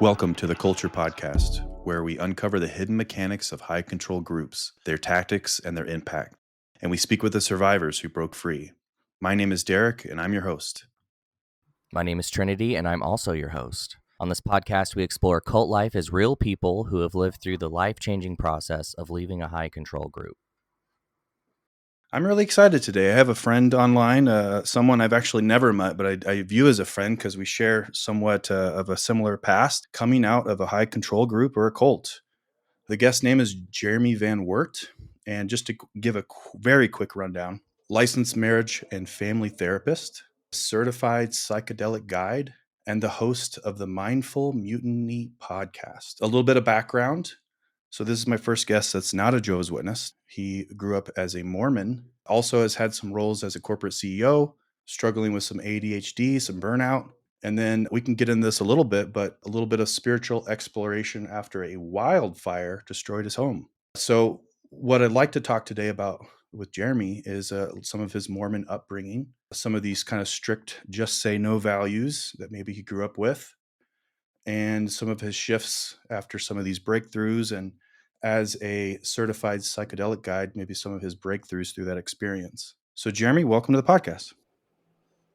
Welcome to the Culture Podcast, where we uncover the hidden mechanics of high control groups, their tactics, and their impact. And we speak with the survivors who broke free. My name is Derek, and I'm your host. My name is Trinity, and I'm also your host. On this podcast, we explore cult life as real people who have lived through the life-changing process of leaving a high control group. I'm really excited today. I have a friend online, someone I've actually never met, but I view as a friend because we share somewhat of a similar past, coming out of a high control group or a cult. The guest name is Jeremy Van Wert. And just to give a very quick rundown, licensed marriage and family therapist, certified psychedelic guide, and the host of the Mindful Mutiny podcast. A little bit of background. So this is my first guest that's not a Jehovah's Witness. He grew up as a Mormon, also has had some roles as a corporate CEO, struggling with some ADHD, some burnout. And then we can get into this a little bit, but a little bit of spiritual exploration after a wildfire destroyed his home. So what I'd like to talk today about with Jeremy is some of his Mormon upbringing, some of these kind of strict just say no values that maybe he grew up with, and some of his shifts after some of these breakthroughs, and as a certified psychedelic guide, maybe some of his breakthroughs through that experience. So Jeremy, welcome to the podcast.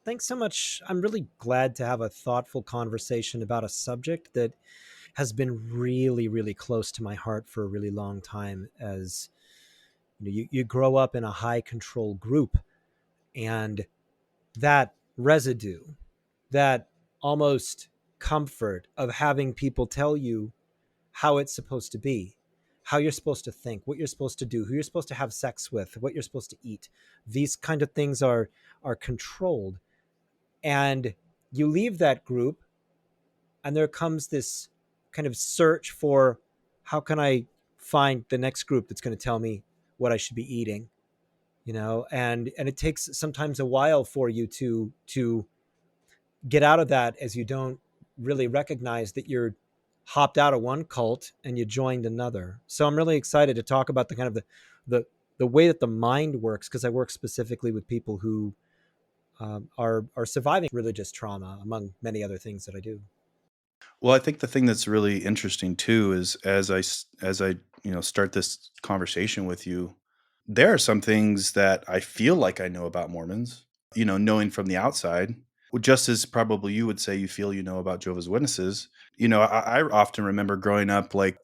Thanks so much. I'm really glad to have a thoughtful conversation about a subject that has been really, really close to my heart for a really long time. As you grow up in a high control group, and that residue, that almost comfort of having people tell you how it's supposed to be, how you're supposed to think, what you're supposed to do, who you're supposed to have sex with, what you're supposed to eat. These kind of things are controlled. And you leave that group, and there comes this kind of search for, how can I find the next group that's going to tell me what I should be eating, and it takes sometimes a while for you to get out of that, as you don't really recognize that you're hopped out of one cult and you joined another. So I'm really excited to talk about the kind of the way that the mind works, because I work specifically with people who are surviving religious trauma, among many other things that I do. Well, I think the thing that's really interesting too is as I start this conversation with you, there are some things that I feel like I know about Mormons, knowing from the outside, just as probably you would say you feel about Jehovah's Witnesses. I often remember growing up, like,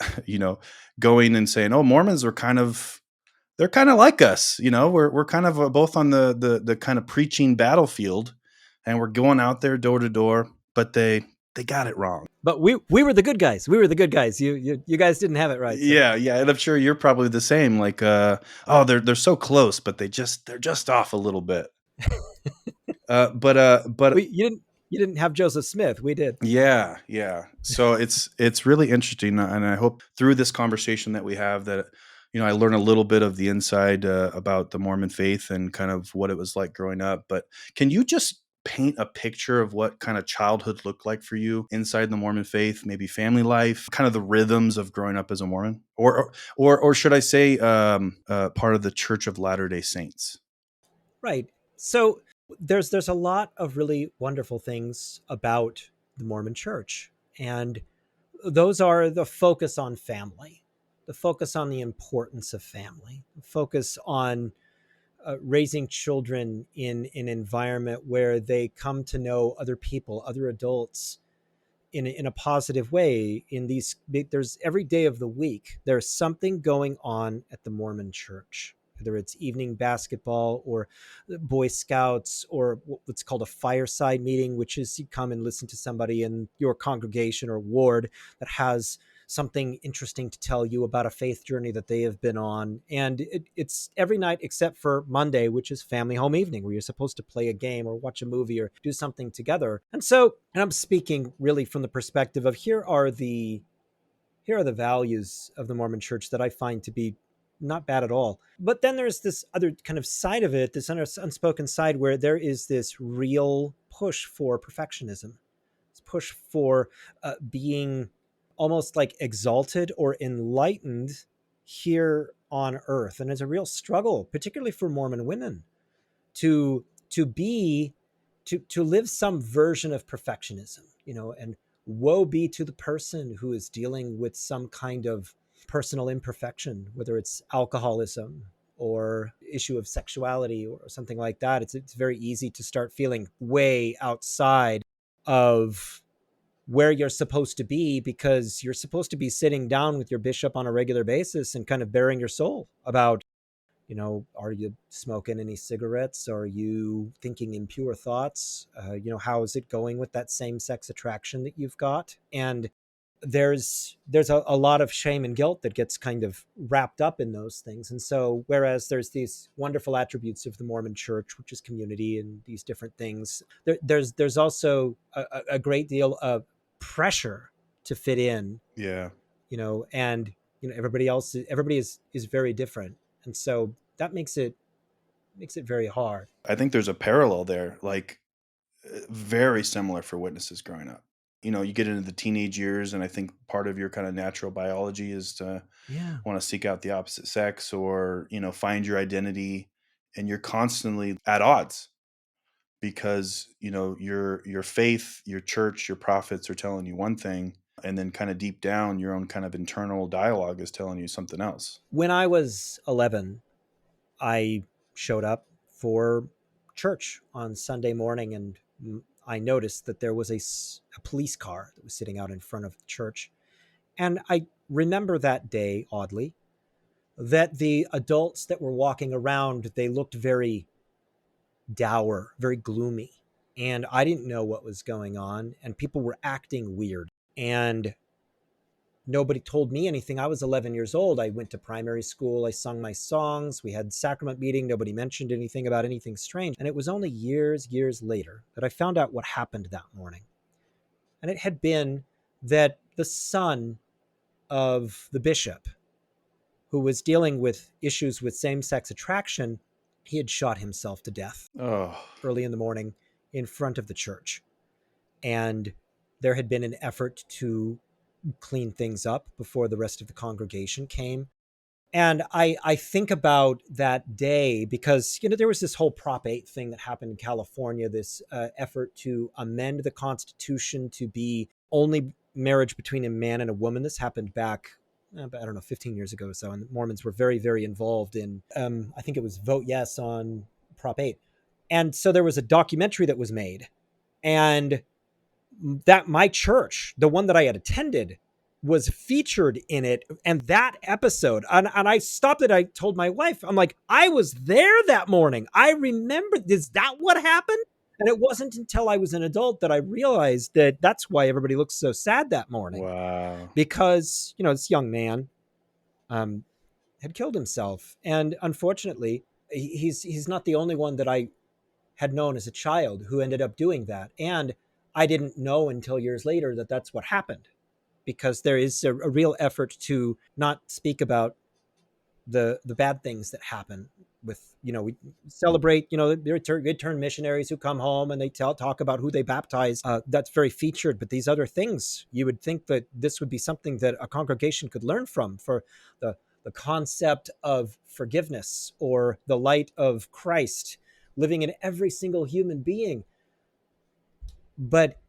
going and saying, "Oh, Mormons are they're kind of like us, we're kind of both on the kind of preaching battlefield, and we're going out there door to door, but they got it wrong." But we were the good guys. We were the good guys. You guys didn't have it right. So. Yeah, and I'm sure you're probably the same. Like, they're so close, but they're just off a little bit. But you didn't have Joseph Smith. We did. Yeah. So it's really interesting, and I hope through this conversation that we have that I learn a little bit of the inside about the Mormon faith and kind of what it was like growing up. But can you just paint a picture of what kind of childhood looked like for you inside the Mormon faith, maybe family life, kind of the rhythms of growing up as a Mormon, or should I say part of the Church of Latter-day Saints? Right. So there's a lot of really wonderful things about the Mormon Church, and those are the focus on family, the focus on the importance of family, the focus on raising children in an environment where they come to know other people, other adults, in a positive way. There's every day of the week, there's something going on at the Mormon Church, whether it's evening basketball or Boy Scouts or what's called a fireside meeting, which is you come and listen to somebody in your congregation or ward that has something interesting to tell you about a faith journey that they have been on. And it's every night except for Monday, which is family home evening, where you're supposed to play a game or watch a movie or do something together. And I'm speaking really from the perspective of here are the values of the Mormon Church that I find to be not bad at all. But then there's this other kind of side of it, this unspoken side, where there is this real push for perfectionism, this push for being almost like exalted or enlightened here on earth. And it's a real struggle, particularly for Mormon women, to live some version of perfectionism, and woe be to the person who is dealing with some kind of personal imperfection, whether it's alcoholism or issue of sexuality or something like that. It's very easy to start feeling way outside of where you're supposed to be, because you're supposed to be sitting down with your bishop on a regular basis and kind of bearing your soul about, are you smoking any cigarettes? Are you thinking impure thoughts? How is it going with that same sex attraction that you've got? And there's a lot of shame and guilt that gets kind of wrapped up in those things. And so, whereas there's these wonderful attributes of the Mormon Church, which is community and these different things, there's also a great deal of pressure to fit in, Yeah. and everybody is very different, and so that makes it very hard. I think there's a parallel there, like very similar for witnesses growing up. You get into the teenage years, and I think part of your kind of natural biology is to Yeah. want to seek out the opposite sex, or, find your identity, and you're constantly at odds because, your faith, your church, your prophets are telling you one thing, and then kind of deep down, your own kind of internal dialogue is telling you something else. When I was 11, I showed up for church on Sunday morning, and I noticed that there was a police car that was sitting out in front of the church. And I remember that day, oddly, that the adults that were walking around, they looked very dour, very gloomy. And I didn't know what was going on, and people were acting weird. And nobody told me anything. I was 11 years old. I went to primary school. I sung my songs. We had sacrament meeting. Nobody mentioned anything about anything strange. And it was only years later that I found out what happened that morning. And it had been that the son of the bishop, who was dealing with issues with same-sex attraction, he had shot himself to death Oh, early in the morning in front of the church. And there had been an effort to clean things up before the rest of the congregation came. And I think about that day because, there was this whole Prop 8 thing that happened in California, this effort to amend the Constitution to be only marriage between a man and a woman. This happened back, I don't know, 15 years ago or so. And the Mormons were very, very involved in, I think it was vote yes on Prop 8. And so there was a documentary that was made. And that my church, the one that I had attended, was featured in it. And that episode, and I stopped it. I told my wife, I'm like, I was there that morning. I remember, is that what happened? And it wasn't until I was an adult that I realized that that's why everybody looks so sad that morning. wow. Because, this young man had killed himself. And unfortunately, he's not the only one that I had known as a child who ended up doing that. And I didn't know until years later that that's what happened, because there is a real effort to not speak about the bad things that happen with, we celebrate, the return missionaries who come home and they talk about who they baptized. That's very featured, but these other things, you would think that this would be something that a congregation could learn from, for the concept of forgiveness or the light of Christ living in every single human being. But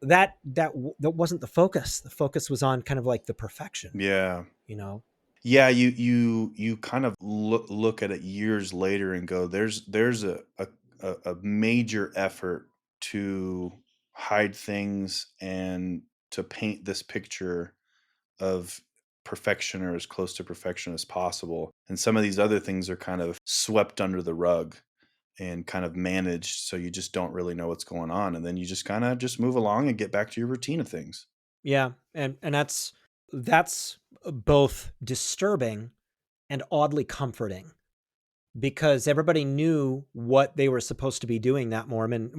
that wasn't the focus. The focus was on kind of like the perfection, Yeah. you know? Yeah, you kind of look at it years later and go, there's a major effort to hide things and to paint this picture of perfection, or as close to perfection as possible. And some of these other things are kind of swept under the rug and kind of managed, so you just don't really know what's going on, and then you just kind of just move along and get back to your routine of things. Yeah. And that's both disturbing and oddly comforting, because everybody knew what they were supposed to be doing that morning,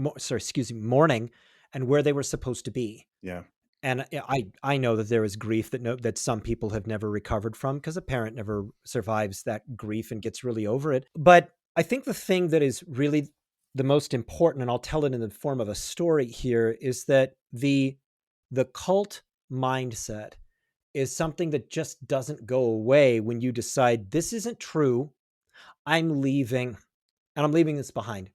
and where they were supposed to be. Yeah. And I know that there is grief that some people have never recovered from, because a parent never survives that grief and gets really over it. But I think the thing that is really the most important, and I'll tell it in the form of a story here, is that the cult mindset is something that just doesn't go away when you decide this isn't true. I'm leaving, and I'm leaving this behind.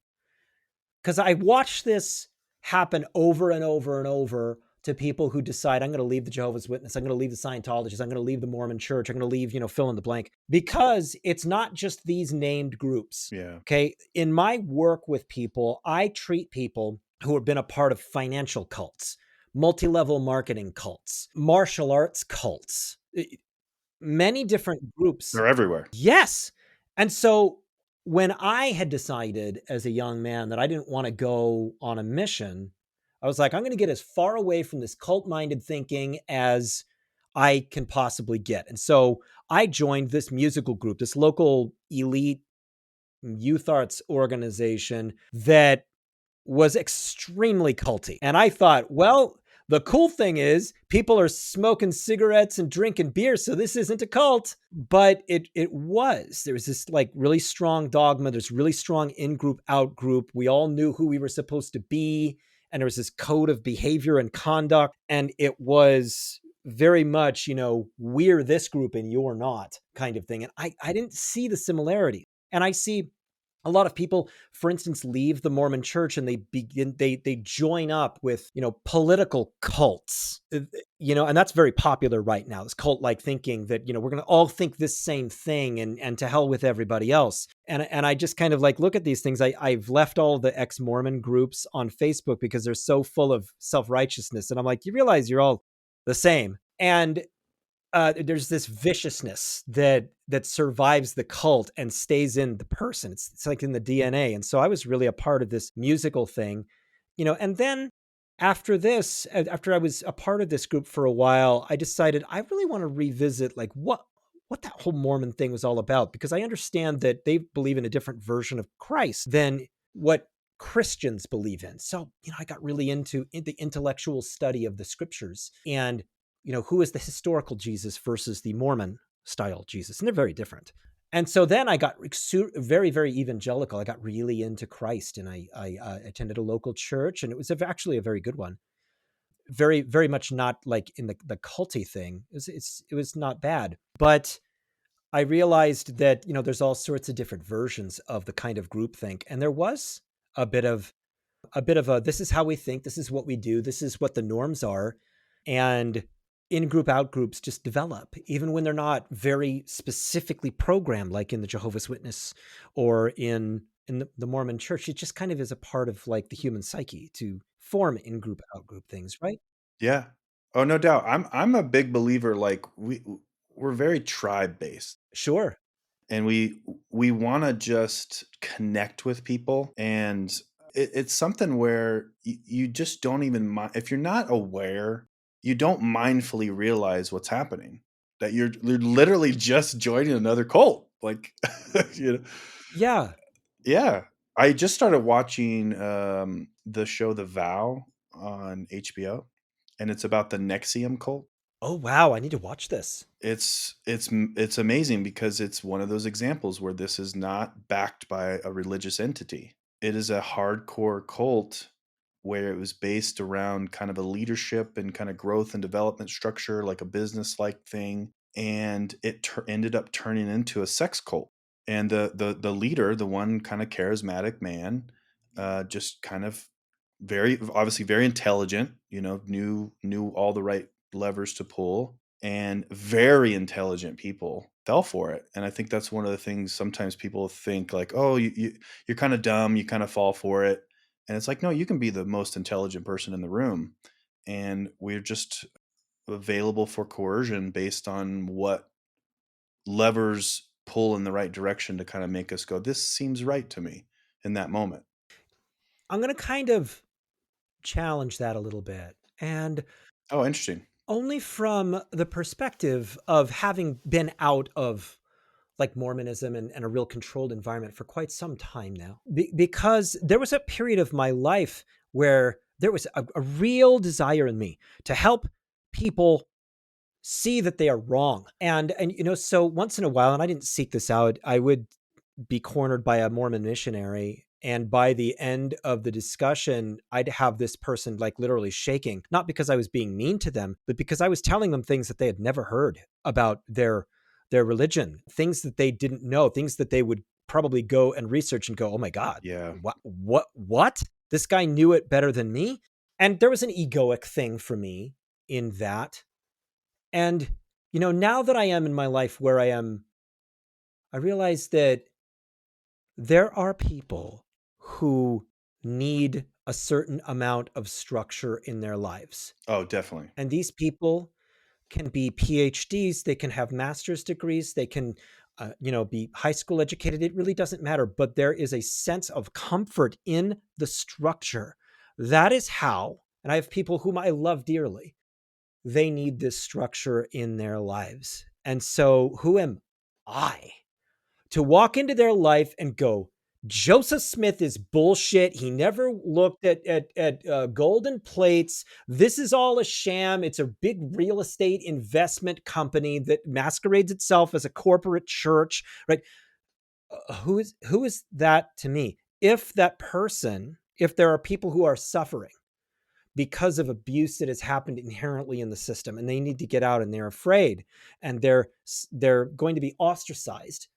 Because I watched this happen over and over and over to people who decide, I'm going to leave the Jehovah's Witness, I'm going to leave the Scientologists, I'm going to leave the Mormon Church, I'm going to leave, fill in the blank, because it's not just these named groups. Yeah. Okay. In my work with people, I treat people who have been a part of financial cults, multi-level marketing cults, martial arts cults, many different groups. They're everywhere. Yes. And so when I had decided as a young man that I didn't want to go on a mission, I was like, I'm going to get as far away from this cult-minded thinking as I can possibly get. And so I joined this musical group, this local elite youth arts organization that was extremely culty. And I thought, well, the cool thing is people are smoking cigarettes and drinking beer, so this isn't a cult. But it was. There was this like really strong dogma. There's really strong in-group, out-group. We all knew who we were supposed to be. And there was this code of behavior and conduct. And it was very much, we're this group and you're not kind of thing. And I didn't see the similarity. And I see a lot of people, for instance, leave the Mormon Church and they join up with, political cults, and that's very popular right now. This cult-like thinking that, we're going to all think this same thing and to hell with everybody else. And I just kind of like look at these things. I've left all the ex-Mormon groups on Facebook because they're so full of self-righteousness. And I'm like, you realize you're all the same. And there's this viciousness that survives the cult and stays in the person. It's like in the DNA. And so I was really a part of this musical thing, and then after I was a part of this group for a while, I decided I really want to revisit like what that whole Mormon thing was all about, because I understand that they believe in a different version of Christ than what Christians believe in. So, I got really into the intellectual study of the scriptures and who is the historical Jesus versus the Mormon style Jesus? And they're very different. And so then I got very, very evangelical. I got really into Christ, and I attended a local church, and it was actually a very good one. Very, very much not like in the culty thing. It was not bad, but I realized that, there's all sorts of different versions of the kind of groupthink. And there was a bit of a, this is how we think, this is what we do, this is what the norms are. And in-group, out-groups just develop, even when they're not very specifically programmed, like in the Jehovah's Witness or in the Mormon Church. It just kind of is a part of like the human psyche to form in-group, out-group things, right? Yeah. Oh, no doubt. I'm a big believer. Like we're very tribe based. Sure. And we want to just connect with people, and it's something where you just don't even mind if you're not aware. You don't mindfully realize what's happening, that you're literally just joining another cult. Like, Yeah. Yeah. I just started watching the show The Vow on HBO, and it's about the Nexium cult. Oh, wow. I need to watch this. It's amazing because it's one of those examples where this is not backed by a religious entity. It is a hardcore cult where it was based around kind of a leadership and kind of growth and development structure, like a business-like thing. And it ended up turning into a sex cult. And the leader, the one kind of charismatic man, just kind of obviously very intelligent, knew all the right levers to pull, and very intelligent people fell for it. And I think that's one of the things sometimes people think like, oh, you're kind of dumb, you kind of fall for it. And it's like, no, you can be the most intelligent person in the room. And we're just available for coercion based on what levers pull in the right direction to kind of make us go, this seems right to me in that moment. I'm going to kind of challenge that a little bit. And Oh, interesting. only from the perspective of having been out of like Mormonism and a real controlled environment for quite some time now, because there was a period of my life where there was a real desire in me to help people see that they are wrong. And so once in a while, and I didn't seek this out, I would be cornered by a Mormon missionary. And by the end of the discussion, I'd have this person like literally shaking, not because I was being mean to them, but because I was telling them things that they had never heard about their religion, things that they didn't know, things that they would probably go and research and go, oh my God, Yeah. what? This guy knew it better than me. And there was an egoic thing for me in that. And, now that I am in my life where I am, I realize that there are people who need a certain amount of structure in their lives. Oh, definitely. And these people can be PhDs, they can have master's degrees, they can, be high school educated. It really doesn't matter. But there is a sense of comfort in the structure. That is how, and I have people whom I love dearly, they need this structure in their lives. And so, who am I to walk into their life and go, Joseph Smith is bullshit. He never looked at golden plates. This is all a sham. It's a big real estate investment company that masquerades itself as a corporate church, right? Who is that to me? If there are people who are suffering because of abuse that has happened inherently in the system, and they need to get out, and they're afraid, and they're going to be ostracized,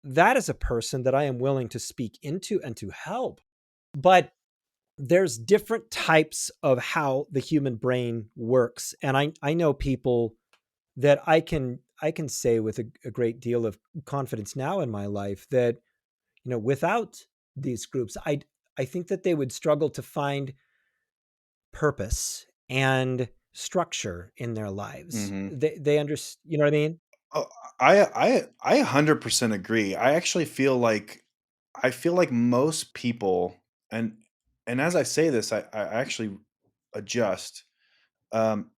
that is a person that I am willing to speak into and to help. But there's different types of how the human brain works. And I know people that I can say with a great deal of confidence now in my life that, without these groups, I think that they would struggle to find purpose and structure in their lives. Hmm. They understand, you know what I mean? Oh, I 100% agree. I feel like most people, and as I say this, I actually adjust.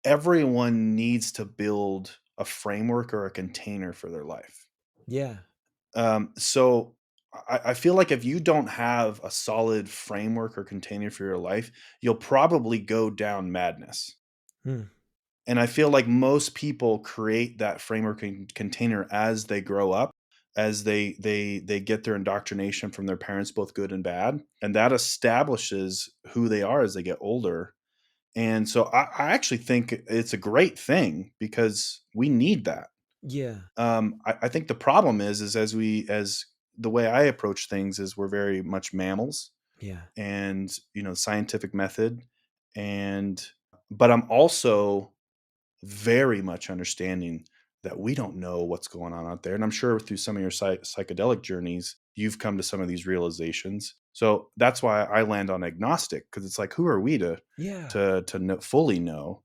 Everyone needs to build a framework or a container for their life. Yeah. So I feel like if you don't have a solid framework or container for your life, you'll probably go down madness. Hmm. And I feel like most people create that framework and container as they grow up, as they get their indoctrination from their parents, both good and bad, and that establishes who they are as they get older. And so I actually think it's a great thing because we need that. Yeah. I think the problem is as the way I approach things is we're very much mammals, Yeah. and scientific method, and but I'm also very much understanding that we don't know what's going on out there. And I'm sure through some of your psychedelic journeys, you've come to some of these realizations. So that's why I land on agnostic, because it's like, who are we to Yeah. fully know?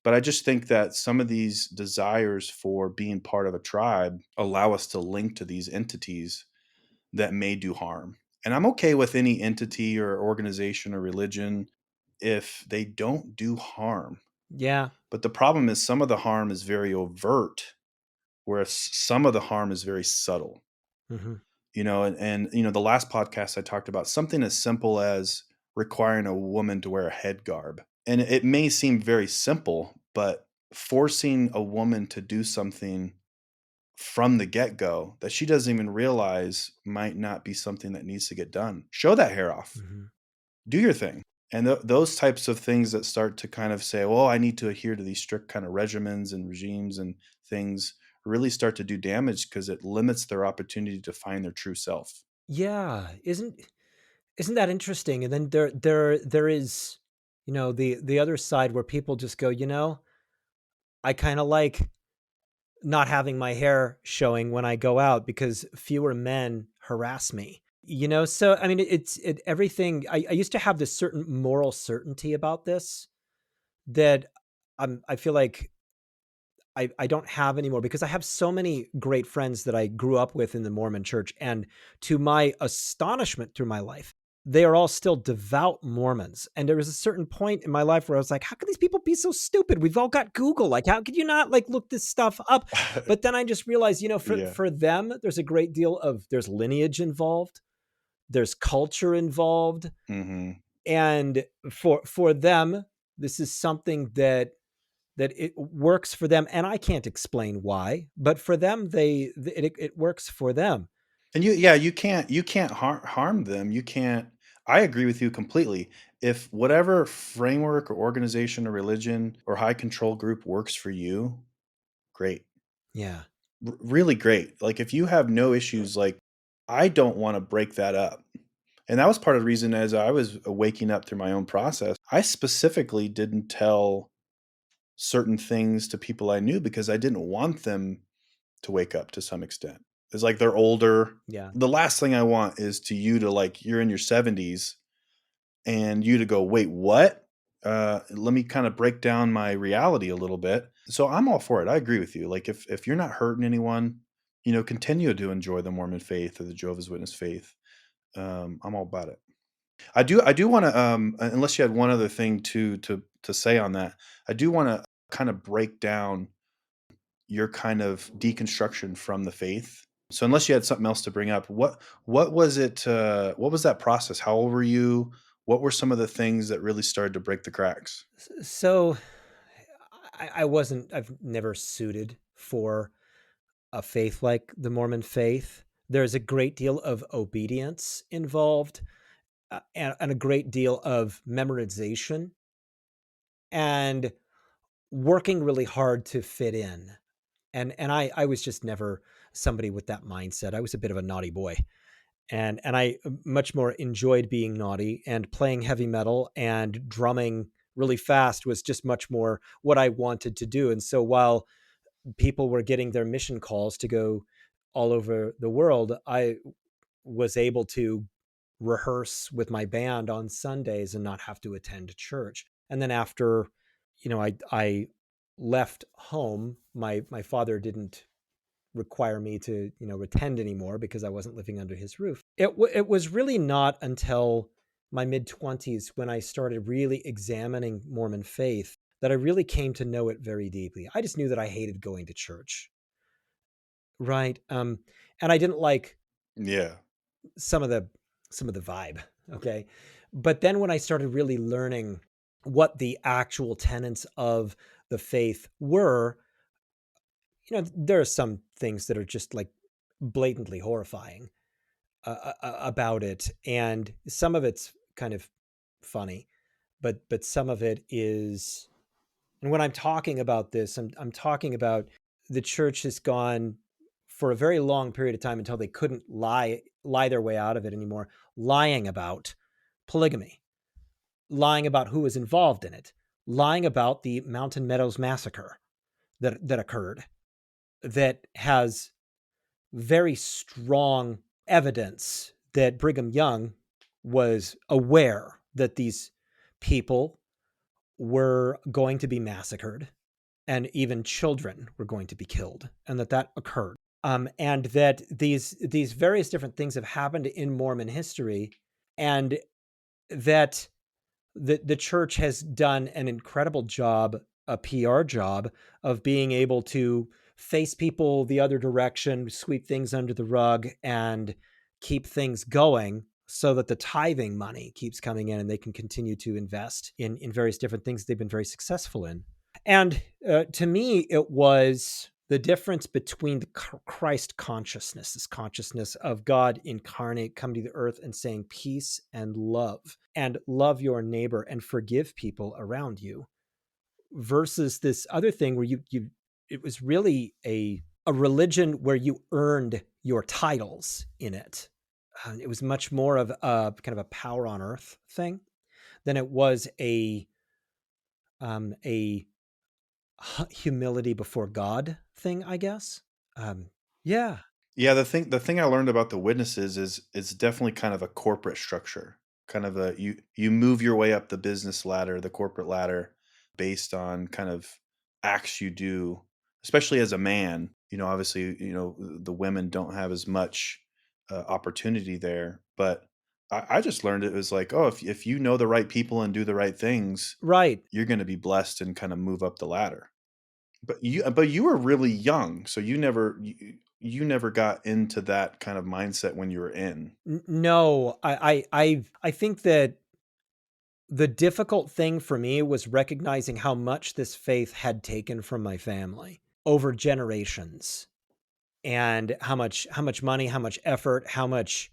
But I just think that some of these desires for being part of a tribe allow us to link to these entities that may do harm. And I'm okay with any entity or organization or religion if they don't do harm. Yeah. But the problem is some of the harm is very overt, whereas some of the harm is very subtle. Hmm. And the last podcast I talked about something as simple as requiring a woman to wear a head garb. And it may seem very simple, but forcing a woman to do something from the get-go that she doesn't even realize might not be something that needs to get done. Show that hair off. Hmm. Do your thing. And those types of things that start to kind of say, well, I need to adhere to these strict kind of regimens and regimes and things really start to do damage because it limits their opportunity to find their true self. Yeah. Isn't that interesting? And then there is, the other side where people just go, I kind of like not having my hair showing when I go out because fewer men harass me. So I mean, everything. I used to have this certain moral certainty about this that I feel like I don't have anymore because I have so many great friends that I grew up with in the Mormon church. And to my astonishment through my life, they are all still devout Mormons. And there was a certain point in my life where I was like, how can these people be so stupid? We've all got Google. Like, how could you not like look this stuff up? But then I just realized, Yeah. for them, there's a great deal of there's lineage involved, there's culture involved. Hmm. And for them, this is something that it works for them, and I can't explain why, but for them, it works for them. And you can't harm them. You can't. I agree with you completely. If whatever framework or organization or religion or high control group works for you, great. Yeah. Really great. Like if you have no issues, like I don't want to break that up. And that was part of the reason as I was waking up through my own process, I specifically didn't tell certain things to people I knew because I didn't want them to wake up to some extent. It's like they're older. Yeah. The last thing I want is to you to like, you're in your 70s and you to go, wait, what? Let me kind of break down my reality a little bit. So I'm all for it. I agree with you. Like if you're not hurting anyone, continue to enjoy the Mormon faith or the Jehovah's Witness faith. I'm all about it. I do want to, unless you had one other thing to say on that, I do want to kind of break down your kind of deconstruction from the faith. So unless you had something else to bring up, what was it? What was that process? How old were you? What were some of the things that really started to break the cracks? So I've never suited for a faith like the Mormon faith. There's a great deal of obedience involved, and a great deal of memorization and working really hard to fit in. And I was just never somebody with that mindset. I was a bit of a naughty boy. And I much more enjoyed being naughty, and playing heavy metal and drumming really fast was just much more what I wanted to do. And so while people were getting their mission calls to go all over the world, I was able to rehearse with my band on Sundays and not have to attend church. And then after, I left home, my father didn't require me to, attend anymore because I wasn't living under his roof. It was really not until my mid-20s when I started really examining Mormon faith that I really came to know it very deeply. I just knew that I hated going to church, right? And I didn't like Yeah. some of the vibe, okay? But then when I started really learning what the actual tenets of the faith were, there are some things that are just like blatantly horrifying about it, and some of it's kind of funny, but some of it is. And when I'm talking about this, I'm talking about the church has gone for a very long period of time until they couldn't lie their way out of it anymore, lying about polygamy, lying about who was involved in it, lying about the Mountain Meadows massacre that occurred, that has very strong evidence that Brigham Young was aware that these people were going to be massacred and even children were going to be killed, and that occurred. And that these various different things have happened in Mormon history, and that the church has done an incredible job, a PR job, of being able to face people the other direction, sweep things under the rug, and keep things going so that the tithing money keeps coming in and they can continue to invest in various different things they've been very successful in. And to me, it was the difference between the Christ consciousness, this consciousness of God incarnate, coming to the earth and saying peace and love your neighbor and forgive people around you, versus this other thing where it was really a religion where you earned your titles in it. It was much more of a kind of a power on earth thing than it was a humility before God thing, I guess. Yeah. Yeah, the thing I learned about the witnesses is it's definitely kind of a corporate structure. Kind of a you move your way up the business ladder, the corporate ladder, based on kind of acts you do, especially as a man. Obviously, the women don't have as much opportunity there. But I just learned it was like, oh, if you know the right people and do the right things, Right. you're going to be blessed and kind of move up the ladder. But you were really young, so you never got into that kind of mindset when you were in. No, I think that the difficult thing for me was recognizing how much this faith had taken from my family over generations, and how much money, how much effort, how much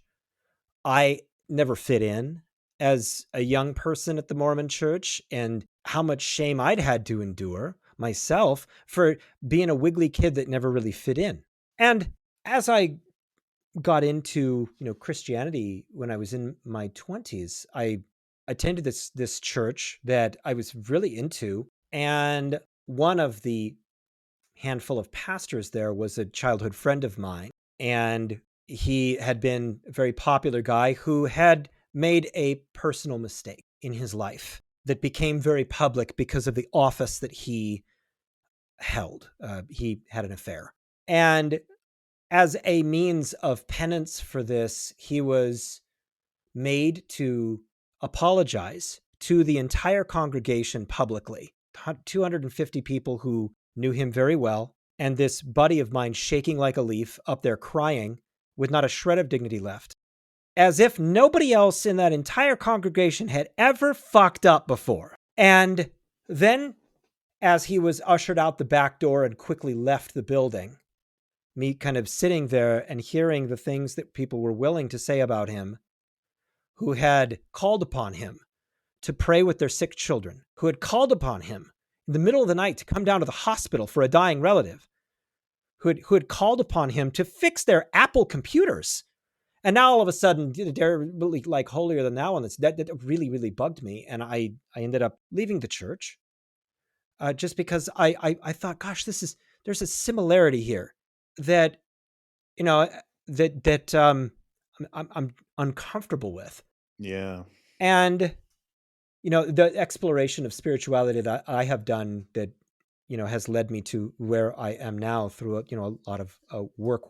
I never fit in as a young person at the Mormon church, and how much shame I'd had to endure myself for being a wiggly kid that never really fit in. And as I got into, Christianity when I was in my 20s. I attended this church that I was really into, and one of the handful of pastors there was a childhood friend of mine, and he had been a very popular guy who had made a personal mistake in his life that became very public because of the office that he held. He had an affair. And as a means of penance for this, he was made to apologize to the entire congregation publicly. 250 people who knew him very well, and this buddy of mine shaking like a leaf up there crying with not a shred of dignity left, as if nobody else in that entire congregation had ever fucked up before. And then, as he was ushered out the back door and quickly left the building, me kind of sitting there and hearing the things that people were willing to say about him, who had called upon him to pray with their sick children, who had called upon him in the middle of the night to come down to the hospital for a dying relative, who had called upon him to fix their Apple computers. And now all of a sudden, they're really like holier than thou on this. That really, really bugged me. And I ended up leaving the church just because I thought, gosh, there's a similarity here that, I'm uncomfortable with. Yeah. And, the exploration of spirituality that I have done that, has led me to where I am now through, a lot of work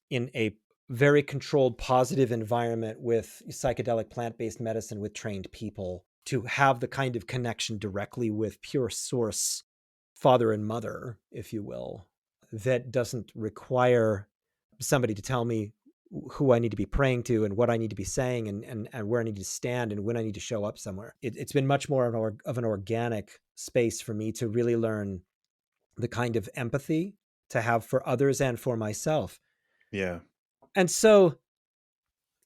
in a very controlled, positive environment with psychedelic plant-based medicine with trained people to have the kind of connection directly with pure source, father and mother, if you will, that doesn't require somebody to tell me who I need to be praying to and what I need to be saying and where I need to stand and when I need to show up somewhere. It's been much more of an organic space for me to really learn the kind of empathy to have for others and for myself. Yeah. And so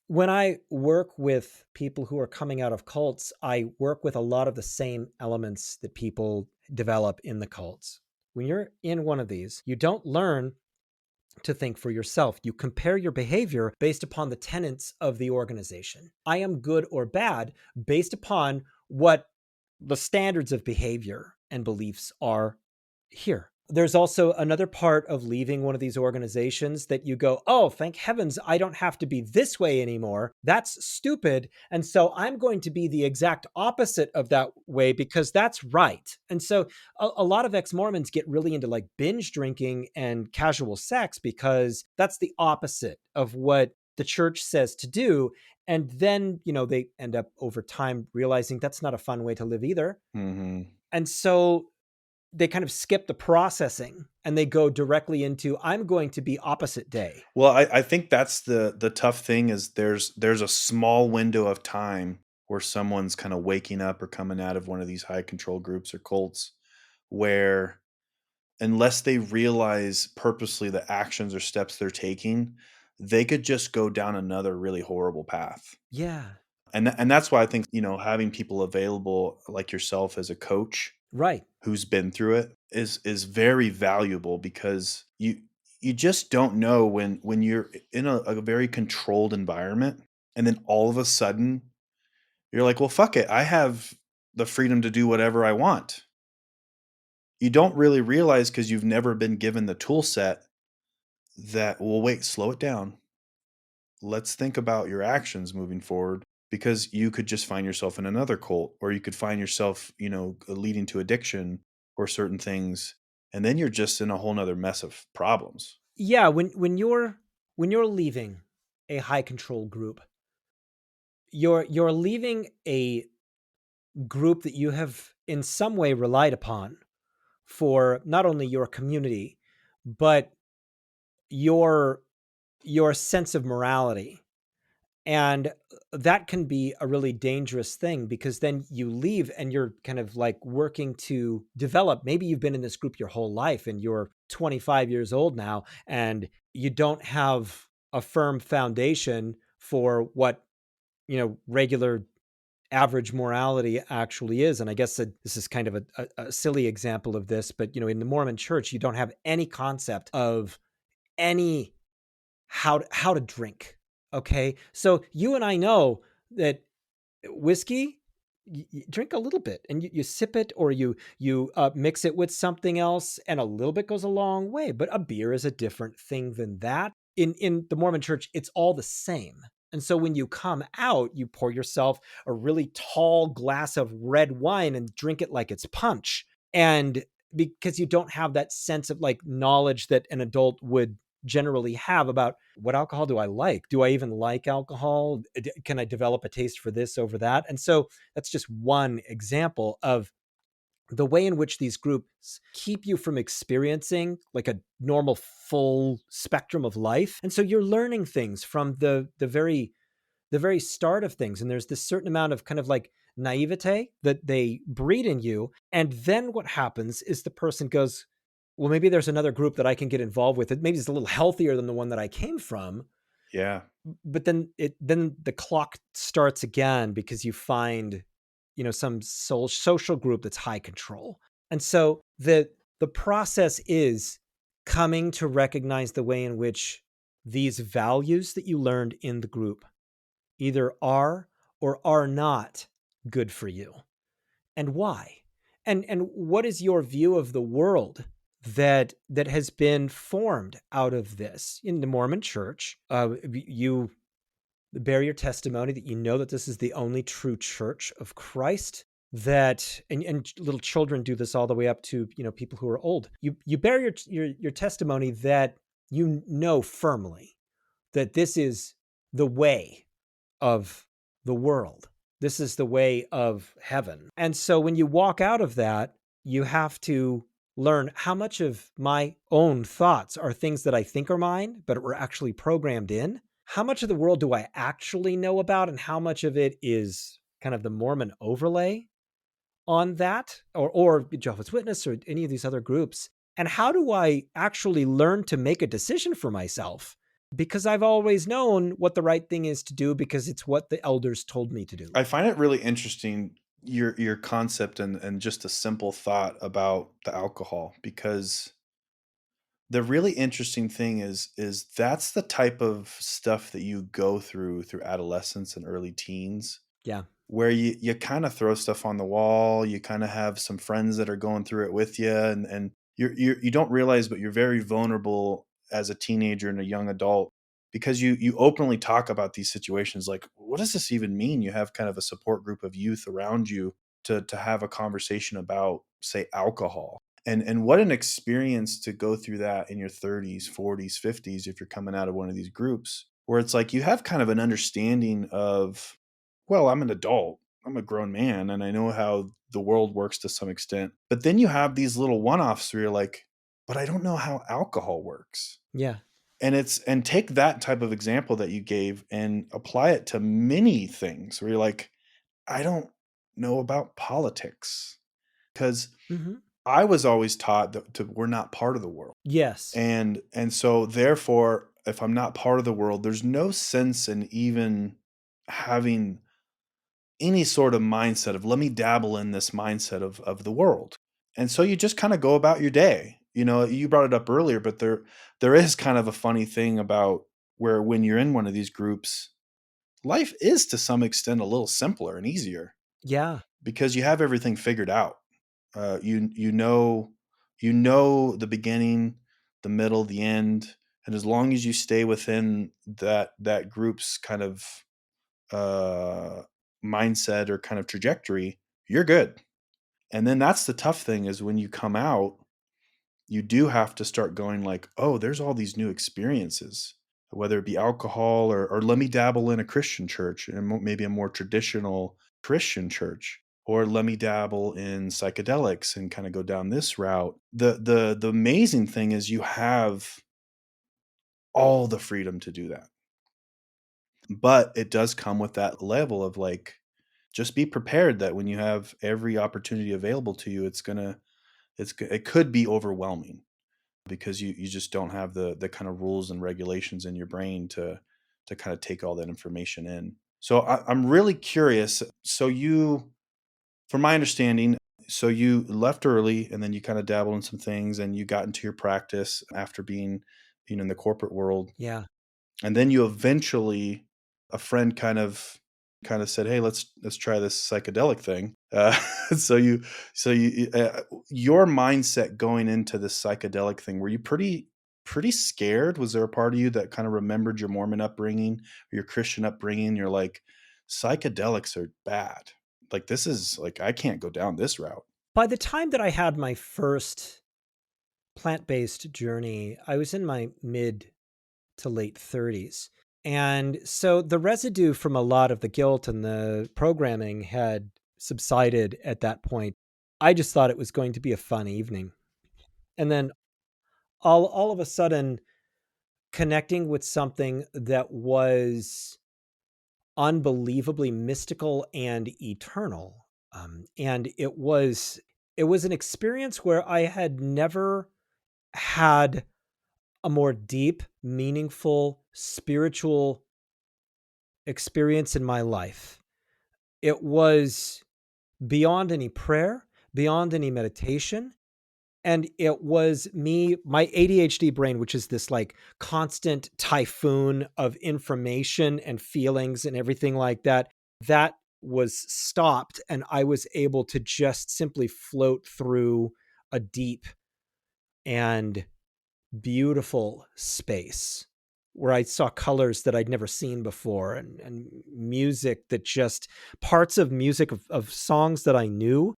when I work with people who are coming out of cults, I work with a lot of the same elements that people develop in the cults. When you're in one of these, you don't learn to think for yourself. You compare your behavior based upon the tenets of the organization. I am good or bad based upon what the standards of behavior and beliefs are here. There's also another part of leaving one of these organizations that you go, oh, thank heavens, I don't have to be this way anymore. That's stupid. And so I'm going to be the exact opposite of that way because that's right. And so a lot of ex-Mormons get really into like binge drinking and casual sex because that's the opposite of what the church says to do. And then, they end up over time realizing that's not a fun way to live either. Mm-hmm. And so they kind of skip the processing and they go directly into, I'm going to be opposite day. Well, I think that's the tough thing is there's a small window of time where someone's kind of waking up or coming out of one of these high control groups or cults where unless they realize purposely the actions or steps they're taking, they could just go down another really horrible path. Yeah. And that's why I think, having people available like yourself as a coach Right. who's been through it is very valuable because you just don't know when you're in a very controlled environment and then all of a sudden you're like, well, fuck it. I have the freedom to do whatever I want. You don't really realize because you've never been given the tool set that, well, wait, slow it down. Let's think about your actions moving forward because you could just find yourself in another cult or you could find yourself, leading to addiction or certain things. And then you're just in a whole nother mess of problems. Yeah. When you're leaving a high control group, you're leaving a group that you have in some way relied upon for not only your community, but your sense of morality. And that can be a really dangerous thing because then you leave and you're kind of like working to develop. Maybe you've been in this group your whole life and you're 25 years old now and you don't have a firm foundation for what, regular average morality actually is. And I guess that this is kind of a silly example of this, but, in the Mormon church, you don't have any concept of any how to drink. Okay, so you and I know that whiskey, you drink a little bit and you sip it, or you mix it with something else, and a little bit goes a long way. But a beer is a different thing than that. In the Mormon church, it's all the same. And so when you come out, you pour yourself a really tall glass of red wine and drink it like it's punch. And because you don't have that sense of like knowledge that an adult would generally have about what alcohol do I like? Do I even like alcohol? Can I develop a taste for this over that? And so that's just one example of the way in which these groups keep you from experiencing like a normal full spectrum of life. And so you're learning things from the very start of things. And there's this certain amount of kind of like naivete that they breed in you. And then what happens is the person goes, well, maybe there's another group that I can get involved with. It maybe it's a little healthier than the one that I came from. Yeah. But then the clock starts again because you find, some social group that's high control. And so the process is coming to recognize the way in which these values that you learned in the group either are or are not good for you, and why. And what is your view of the world that has been formed out of this? In the Mormon church, you bear your testimony that you know that this is the only true church of Christ, that and little children do this all the way up to people who are old. You bear your testimony that you know firmly that this is the way of the world. This is the way of heaven. And so when you walk out of that, you have to learn how much of my own thoughts are things that I think are mine, but were actually programmed in. How much of the world do I actually know about, and how much of it is kind of the Mormon overlay on that, or Jehovah's Witness, or any of these other groups? And how do I actually learn to make a decision for myself? Because I've always known what the right thing is to do, because it's what the elders told me to do. I find it really interesting, your concept and just a simple thought about the alcohol, because the really interesting thing is that's the type of stuff that you go through adolescence and early teens, Yeah. where you kind of throw stuff on the wall. You kind of have some friends that are going through it with you, and you don't realize, but you're very vulnerable as a teenager and a young adult, because you openly talk about these situations. Like, what does this even mean? You have kind of a support group of youth around you to have a conversation about, say, alcohol. And what an experience to go through that in your 30s, 40s, 50s, if you're coming out of one of these groups, where it's like you have kind of an understanding of, well, I'm an adult, I'm a grown man, and I know how the world works to some extent. But then you have these little one-offs where you're like, but I don't know how alcohol works. Yeah. And take that type of example that you gave and apply it to many things where you're like, I don't know about politics, because Mm-hmm. I was always taught that we're not part of the world. Yes. And so therefore, if I'm not part of the world, there's no sense in even having any sort of mindset of, let me dabble in this mindset of the world. And so you just kind of go about your day. You brought it up earlier, but there is kind of a funny thing about where, when you're in one of these groups, life is to some extent a little simpler and easier, Yeah. because you have everything figured out. You know the beginning, the middle, the end, and as long as you stay within that group's kind of uh, mindset or kind of trajectory, you're good. And then that's the tough thing, is when you come out, you do have to start going like, oh, there's all these new experiences, whether it be alcohol, or let me dabble in a Christian church, and maybe a more traditional Christian church, or let me dabble in psychedelics and kind of go down this route. The amazing thing is you have all the freedom to do that. But it does come with that level of like, just be prepared that when you have every opportunity available to you, it could be overwhelming, because you just don't have the kind of rules and regulations in your brain to kind of take all that information in. So I'm really curious. So from my understanding, so you left early, and then you kind of dabbled in some things, and you got into your practice after being in the corporate world. Yeah. And then you eventually, a friend kind of said, "Hey, let's try this psychedelic thing." So your mindset going into this psychedelic thing, were you pretty scared? Was there a part of you that kind of remembered your Mormon upbringing or your Christian upbringing? You're like, psychedelics are bad. Like, this is like, I can't go down this route. By the time that I had my first plant-based journey, I was in my mid to late 30s. And so the residue from a lot of the guilt and the programming had subsided at that point. I just thought it was going to be a fun evening. And then all of a sudden, connecting with something that was unbelievably mystical and eternal. And it was an experience where I had never had a more deep, meaningful, spiritual experience in my life. It was beyond any prayer, beyond any meditation. And it was my ADHD brain, which is this like constant typhoon of information and feelings and everything like that, that was stopped. And I was able to just simply float through a deep and beautiful space where I saw colors that I'd never seen before, and music that just parts of music of songs that I knew,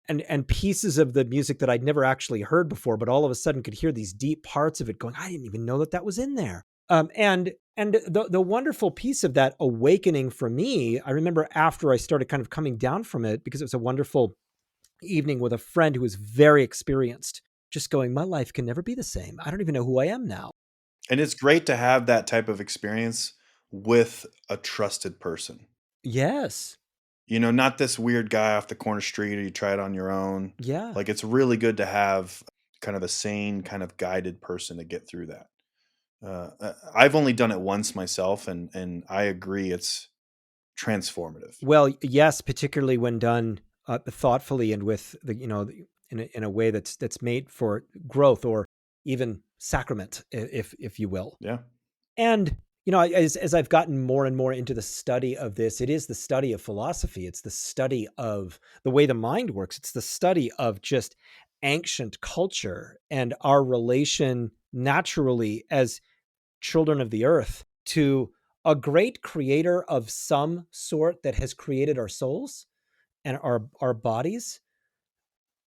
and pieces of the music that I'd never actually heard before, but all of a sudden could hear these deep parts of it going, I didn't even know that was in there. And the wonderful piece of that awakening for me, I remember after I started kind of coming down from it, because it was a wonderful evening with a friend who was very experienced, just going, my life can never be the same. I don't even know who I am now. And it's great to have that type of experience with a trusted person. Yes. Not this weird guy off the corner street, or you try it on your own. Yeah. Like, it's really good to have kind of a sane, kind of guided person to get through that. I've only done it once myself, and I agree it's transformative. Well, yes, particularly when done thoughtfully and with in a way that's made for growth, or even sacrament, if you will. Yeah. And as I've gotten more and more into the study of this, it is the study of philosophy. It's the study of the way the mind works. It's the study of just ancient culture and our relation naturally as children of the earth to a great creator of some sort that has created our souls and our bodies.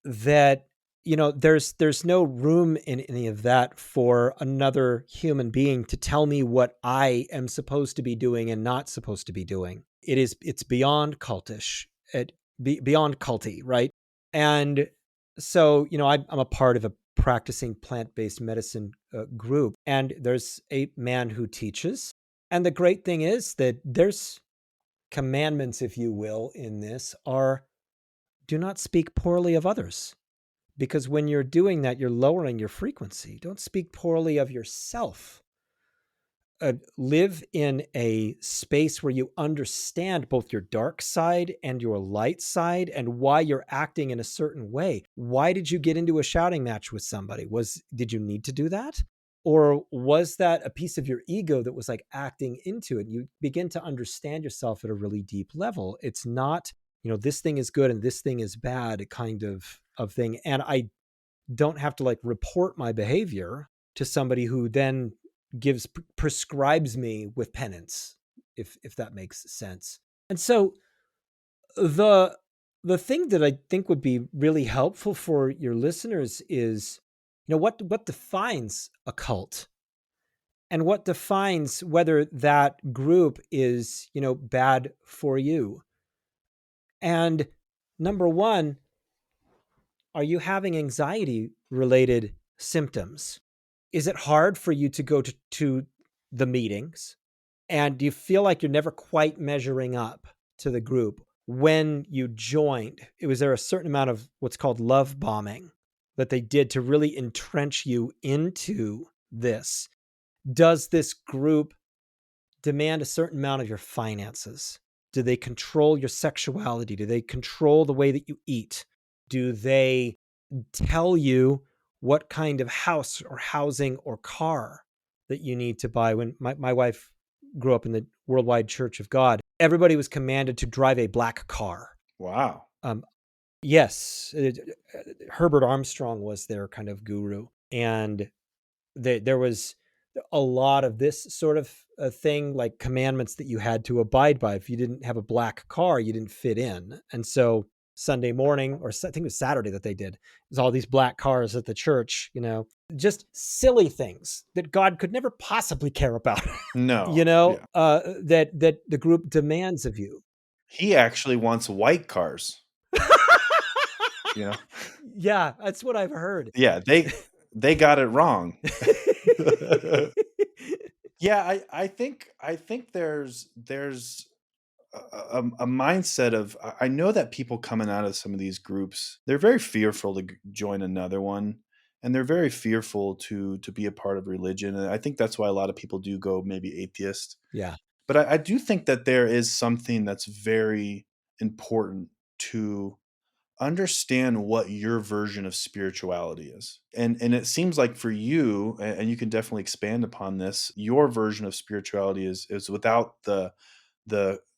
That there's no room in any of that for another human being to tell me what I am supposed to be doing and not supposed to be doing. It's beyond cultish, beyond culty, right? And so I'm a part of a practicing plant-based medicine group, and there's a man who teaches. And the great thing is that there's commandments, if you will, in this are, do not speak poorly of others. Because when you're doing that, you're lowering your frequency. Don't speak poorly of yourself. Live in a space where you understand both your dark side and your light side, and why you're acting in a certain way. Why did you get into a shouting match with somebody? Did you need to do that? Or was that a piece of your ego that was like acting into it? You begin to understand yourself at a really deep level. It's not, this thing is good and this thing is bad kind of thing. And I don't have to like report my behavior to somebody who then prescribes me with penance, if that makes sense. And so the thing that I think would be really helpful for your listeners is, what defines a cult, and what defines whether that group is, bad for you. And number one, are you having anxiety related symptoms? Is it hard for you to go to the meetings? And do you feel like you're never quite measuring up to the group? When you joined, was there a certain amount of what's called love bombing that they did to really entrench you into this? Does this group demand a certain amount of your finances? Do they control your sexuality? Do they control the way that you eat? Do they tell you what kind of house or housing or car that you need to buy. When my wife grew up in the Worldwide Church of God, everybody was commanded to drive a black car. Wow. Yes, Herbert Armstrong was their kind of guru, and there was a lot of this sort of thing, like commandments that you had to abide by. If you didn't have a black car, you didn't fit in. And so Sunday morning, or I think it was Saturday that they did, it was all these black cars at the church, just silly things that God could never possibly care about, No. Yeah. that the group demands of you. He actually wants white cars. Yeah, that's what I've heard. Yeah, they got it wrong. Yeah, I think there's a mindset of, I know that people coming out of some of these groups, they're very fearful to join another one, and they're very fearful to be a part of religion, and I think that's why a lot of people do go maybe atheist. Yeah. But I do think that there is something that's very important to understand what your version of spirituality is. And it seems like for you, and you can definitely expand upon this, your version of spirituality is without the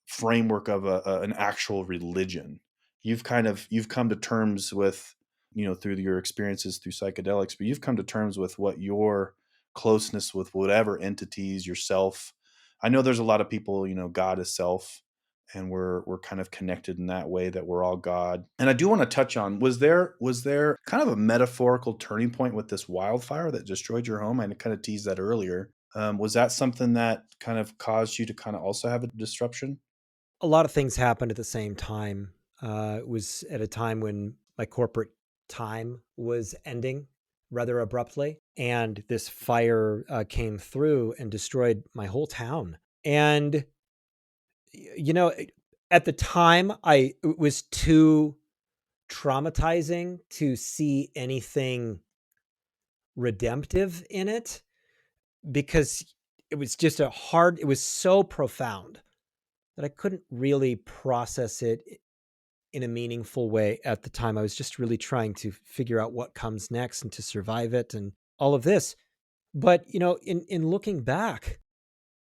framework of an actual religion. You've come to terms with, through your experiences through psychedelics, but you've come to terms with what your closeness with whatever entities, yourself. I know there's a lot of people, God is self, and we're kind of connected in that way, that we're all God. And I do want to touch on, was there kind of a metaphorical turning point with this wildfire that destroyed your home? I kind of teased that earlier. Was that something that kind of caused you to kind of also have a disruption? A lot of things happened at the same time. It was at a time when my corporate time was ending rather abruptly, and this fire came through and destroyed my whole town. And at the time, it was too traumatizing to see anything redemptive in it, because it was just it was so profound that I couldn't really process it in a meaningful way at the time. I was just really trying to figure out what comes next and to survive it and all of this. But, in looking back,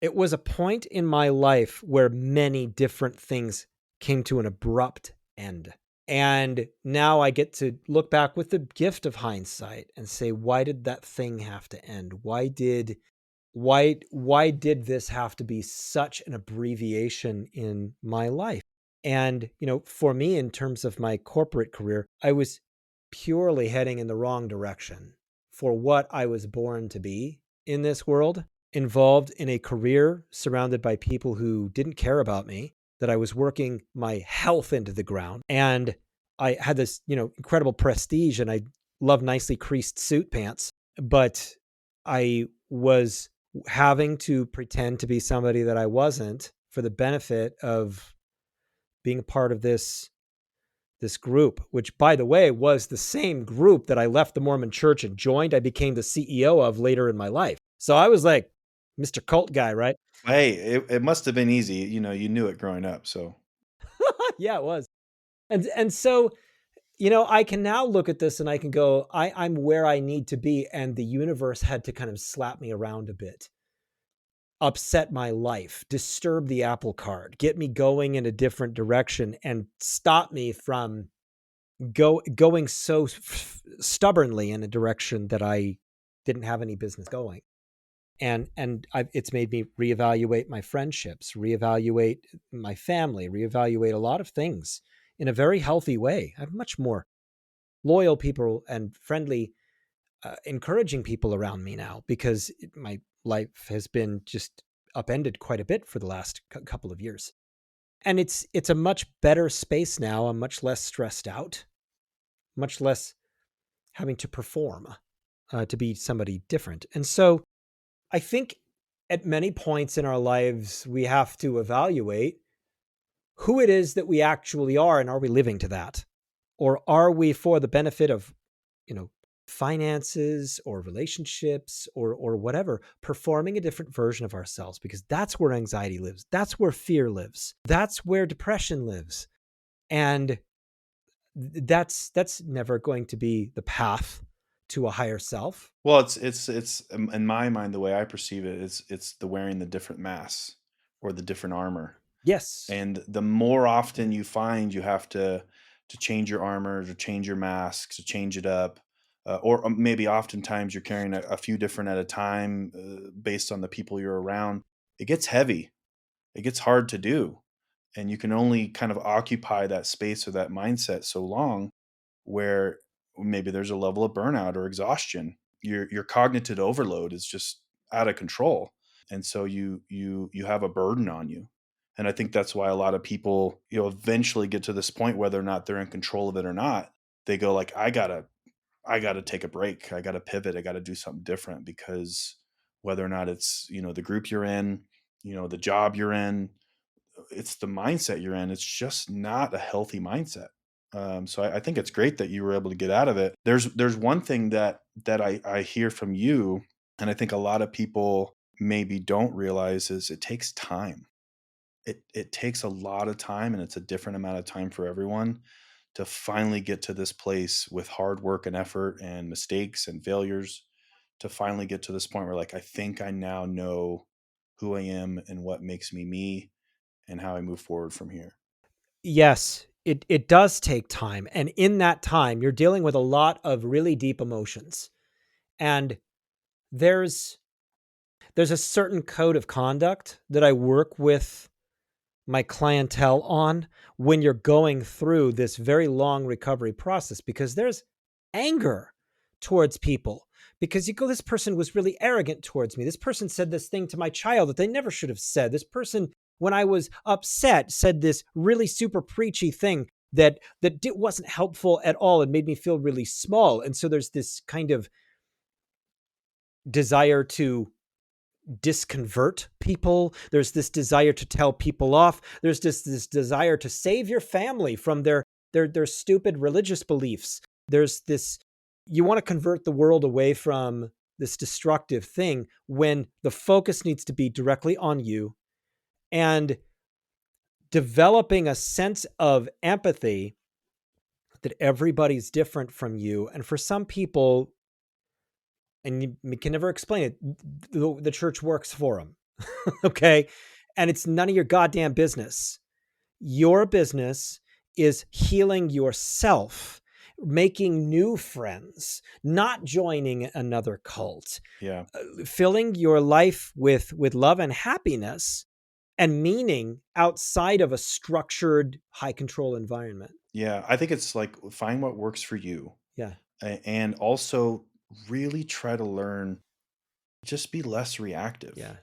it was a point in my life where many different things came to an abrupt end. And now I get to look back with the gift of hindsight and say, why did that thing have to end? Why did this have to be such an abbreviation in my life? And, for me, in terms of my corporate career, I was purely heading in the wrong direction for what I was born to be in this world, involved in a career surrounded by people who didn't care about me, that I was working my health into the ground. And I had this, incredible prestige, and I love nicely creased suit pants, but I was having to pretend to be somebody that I wasn't for the benefit of being a part of this group, which, by the way, was the same group that I left the Mormon Church and joined. I became the CEO of later in my life. So I was like Mr. Cult guy, right? Hey, it must have been easy. You knew it growing up. So yeah, it was. And so, I can now look at this and I can go, I'm where I need to be. And the universe had to kind of slap me around a bit, upset my life, disturb the apple cart, get me going in a different direction, and stop me from going so stubbornly in a direction that I didn't have any business going. And it's made me reevaluate my friendships, reevaluate my family, reevaluate a lot of things in a very healthy way. I have much more loyal people and friendly, encouraging people around me now, because my life has been just upended quite a bit for the last couple of years. And it's a much better space now. I'm much less stressed out, much less having to perform to be somebody different. And so I think at many points in our lives, we have to evaluate who it is that we actually are, and are we living to that? Or are we, for the benefit of, finances or relationships or whatever, performing a different version of ourselves? Because that's where anxiety lives. That's where fear lives. That's where depression lives. And that's never going to be the path to a higher self. Well, it's in my mind, the way I perceive it, it's the wearing the different masks or the different armor. Yes. And the more often you find you have to change your armor, to change your masks, to change it up, or maybe oftentimes you're carrying a few different at a time, based on the people you're around. It gets heavy. It gets hard to do, and you can only kind of occupy that space or that mindset so long, where maybe there's a level of burnout or exhaustion. Your cognitive overload is just out of control, and so you have a burden on you. And I think that's why a lot of people, eventually get to this point, whether or not they're in control of it or not. They go like, I gotta take a break. I gotta pivot. I gotta do something different, because whether or not it's, the group you're in, the job you're in, it's the mindset you're in. It's just not a healthy mindset. So I think it's great that you were able to get out of it. There's one thing that I hear from you, and I think a lot of people maybe don't realize, is it takes time. It takes a lot of time, and it's a different amount of time for everyone to finally get to this place, with hard work and effort and mistakes and failures, to finally get to this point where, like, I think I now know who I am and what makes me me, and how I move forward from here. Yes, it does take time. And in that time, you're dealing with a lot of really deep emotions. And there's a certain code of conduct that I work with my clientele on when you're going through this very long recovery process, because there's anger towards people, because you go, this person was really arrogant towards me. This person said this thing to my child that they never should have said. This person, when I was upset, said this really super preachy thing that wasn't helpful at all and made me feel really small. And so there's this kind of desire to disconvert people. There's this desire to tell people off. There's this desire to save your family from their stupid religious beliefs. There's this, you want to convert the world away from this destructive thing, when the focus needs to be directly on you, and developing a sense of empathy that everybody's different from you. And for some people, and you can never explain it, the church works for them. Okay. And it's none of your goddamn business. Your business is healing yourself, making new friends, not joining another cult, Yeah. filling your life with love and happiness and meaning outside of a structured, high control environment. Yeah. I think it's like, find what works for you, Yeah. and also really try to learn, just be less reactive. Yeah.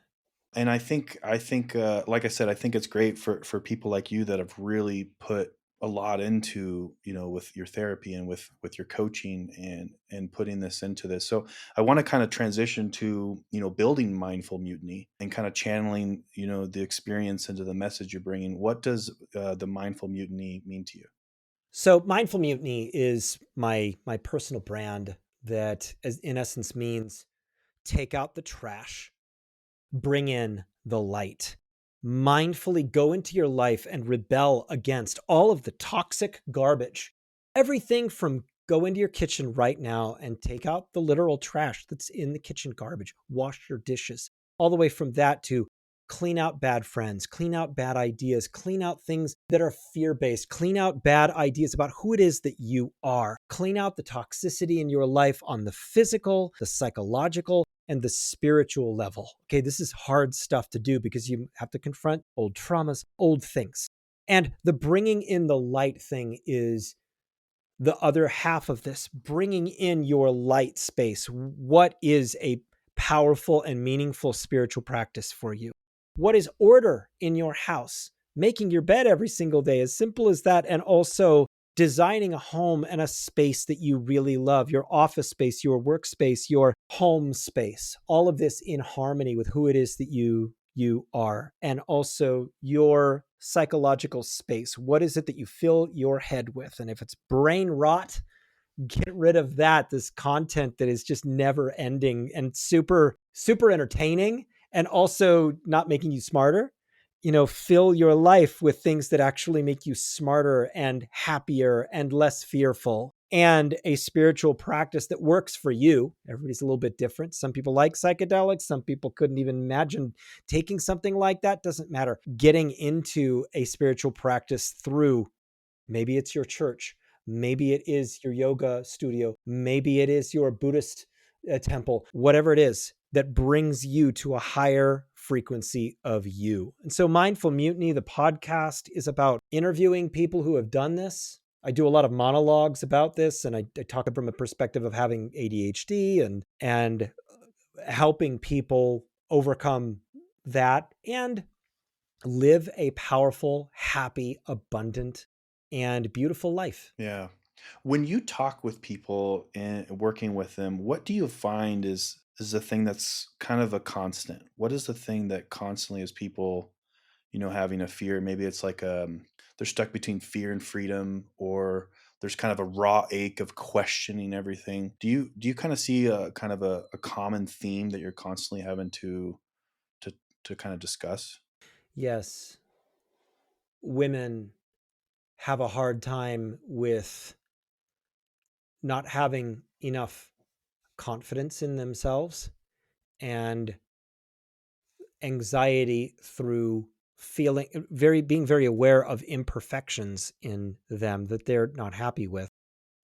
And I think, like I said, I think it's great for people like you that have really put a lot into, with your therapy and with your coaching, and putting this into this. So I want to kind of transition to, building mindful mutiny, and kind of channeling, the experience into the message you're bringing. What does the mindful mutiny mean to you? So mindful mutiny is my personal brand that, in essence, means take out the trash, bring in the light. Mindfully go into your life and rebel against all of the toxic garbage. Everything from go into your kitchen right now and take out the literal trash that's in the kitchen garbage, wash your dishes, all the way from that to clean out bad friends, clean out bad ideas, clean out things that are fear-based, clean out bad ideas about who it is that you are, clean out the toxicity in your life on the physical, the psychological, and the spiritual level. Okay, this is hard stuff to do because you have to confront old traumas, old things. And the bringing in the light thing is the other half of this, bringing in your light space. What is a powerful and meaningful spiritual practice for you? What is order in your house? Making your bed every single day, as simple as that. And also designing a home and a space that you really love, your office space, your workspace, your home space, all of this in harmony with who it is that you are. And also your psychological space. What is it that you fill your head with? And if it's brain rot, get rid of that. This content that is just never ending and super, super entertaining, and also not making you smarter. Fill your life with things that actually make you smarter and happier and less fearful. and a spiritual practice that works for you. Everybody's a little bit different. Some people like psychedelics. Some people couldn't even imagine taking something like that. Doesn't matter. Getting into a spiritual practice through, maybe it's your church, maybe it is your yoga studio, maybe it is your Buddhist temple, whatever it is that brings you to a higher frequency of you. And so Mindful Mutiny, the podcast, is about interviewing people who have done this. I do a lot of monologues about this, and I talk from a perspective of having ADHD and helping people overcome that and live a powerful, happy, abundant, and beautiful life. Yeah. When you talk with people and working with them, what do you find is the thing that's kind of a constant? What is the thing that constantly is people, having a fear? Maybe it's like they're stuck between fear and freedom, or there's kind of a raw ache of questioning everything. Do you kind of see a kind of a common theme that you're constantly having to to kind of discuss? Yes, women have a hard time with not having enough confidence in themselves and anxiety through being very aware of imperfections in them that they're not happy with.